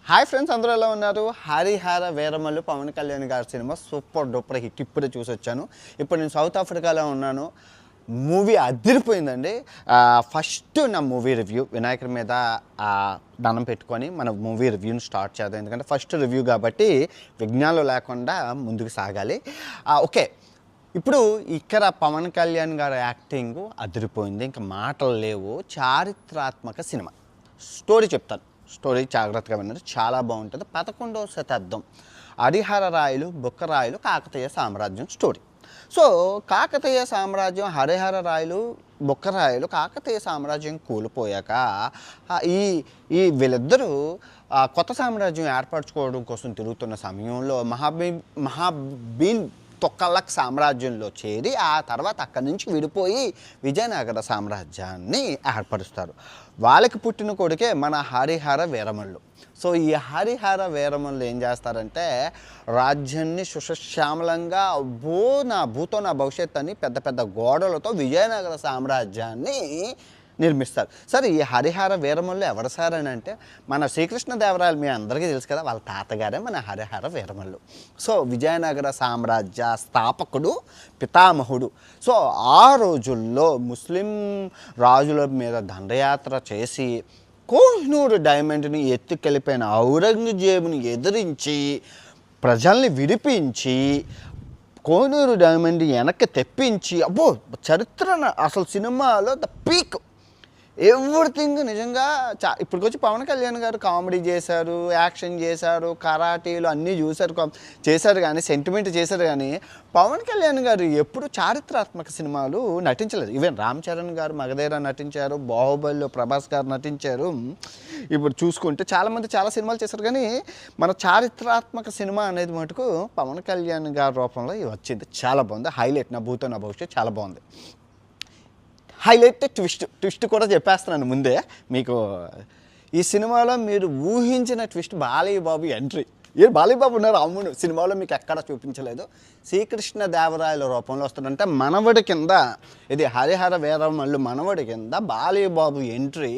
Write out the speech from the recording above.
Hi friends, అందరూ ఎలా ఉన్నారు? హరిహర వీరమల్లు పవన్ కళ్యాణ్ గారి సినిమా సూపర్ డూపర్ హిట్. ఇప్పుడే చూసి వచ్చాను. ఇప్పుడు నేను సౌత్ ఆఫ్రికాలో ఉన్నాను. మూవీ అదిరిపోయిందండి. ఫస్ట్ నా మూవీ రివ్యూ వినాయకుడి మీద దండం పెట్టుకొని మన మూవీ రివ్యూని స్టార్ట్ చేద్దాం. ఎందుకంటే ఫస్ట్ రివ్యూ కాబట్టి విఘ్నాలు లేకుండా ముందుకు సాగాలి. ఓకే, ఇప్పుడు ఇక్కడ పవన్ కళ్యాణ్ గారి యాక్టింగ్ అదిరిపోయింది, ఇంకా మాటలు లేవు. చారిత్రాత్మక సినిమా. స్టోరీ చెప్తాను, స్టోరీ జాగ్రత్తగా విన్నారు, చాలా బాగుంటుంది. 11వ శతాబ్దం హరిహర రాయలు బుక్కరాయలు కాకతీయ సామ్రాజ్యం స్టోరీ. సో కాకతీయ సామ్రాజ్యం, హరిహర రాయలు బుక్కరాయలు కాకతీయ సామ్రాజ్యం కూలిపోయాక ఈ వీళ్ళిద్దరూ కొత్త సామ్రాజ్యం ఏర్పరచుకోవడం కోసం తిరుగుతున్న సమయంలో మహాబీన్ తొక్కలక్ సామ్రాజ్యంలో చేరి ఆ తర్వాత అక్కడి నుంచి విడిపోయి విజయనగర సామ్రాజ్యాన్ని ఏర్పరుస్తారు. వాళ్ళకి పుట్టిన కొడుకే మన హరిహర వీరమల్లు. సో ఈ హరిహర వీరమల్లు ఏం చేస్తారంటే రాజ్యాన్ని సుశ్యామలంగా భూతో నా భవిష్యత్తు అని పెద్ద పెద్ద గోడలతో విజయనగర సామ్రాజ్యాన్ని నిర్మిస్తారు. సరే, ఈ హరిహర వీరమల్లు ఎవరు సార్ అని అంటే మన శ్రీకృష్ణదేవరాయలు మీ అందరికీ తెలుసు కదా, వాళ్ళ తాతగారే మన హరిహర వీరమల్లు. సో విజయనగర సామ్రాజ్య స్థాపకుడు, పితామహుడు. సో ఆ రోజుల్లో ముస్లిం రాజుల మీద దండయాత్ర చేసి కోహినూరు డైమండ్ని ఎత్తుకెళ్ళిపోయిన ఔరంగజేబుని ఎదిరించి ప్రజల్ని విడిపించి కోహినూరు డైమండ్ వెనక్కి తెప్పించి, అబ్బో చరిత్ర అసలు సినిమాలో ద పీక్, ఎవ్రీథింగ్ నిజంగా. ఇప్పటికొచ్చి పవన్ కళ్యాణ్ గారు కామెడీ చేశారు, యాక్షన్ చేశారు, కరాటీలు అన్నీ చేశారు కానీ సెంటిమెంట్ చేశారు. కానీ పవన్ కళ్యాణ్ గారు ఎప్పుడు చారిత్రాత్మక సినిమాలు నటించలేదు. ఈవెన్ రామ్ చరణ్ గారు మగధీర నటించారు, బాహుబలిలో ప్రభాస్ గారు నటించారు. ఇప్పుడు చూసుకుంటే చాలామంది చాలా సినిమాలు చేశారు, కానీ మన చారిత్రాత్మక సినిమా అనేది మటుకు పవన్ కళ్యాణ్ గారి రూపంలో వచ్చింది. చాలా బాగుంది. హైలైట్ నా భూతో నా భవిష్యత్తు చాలా బాగుంది. హైలైట్ ట్విస్ట్ కూడా చెప్పేస్తున్నాను ముందే మీకు. ఈ సినిమాలో మీరు ఊహించిన ట్విస్ట్ బాలయ్య బాబు ఎంట్రీ. బాలయ్య బాబు ఉన్నారు, అమ్ముడు సినిమాలో మీకు ఎక్కడా చూపించలేదు. శ్రీకృష్ణదేవరాయల రూపంలో వస్తుందంటే మనవడి కింద, ఇది హరిహర వీరమల్లు మనవడి కింద బాలయ్య బాబు ఎంట్రీ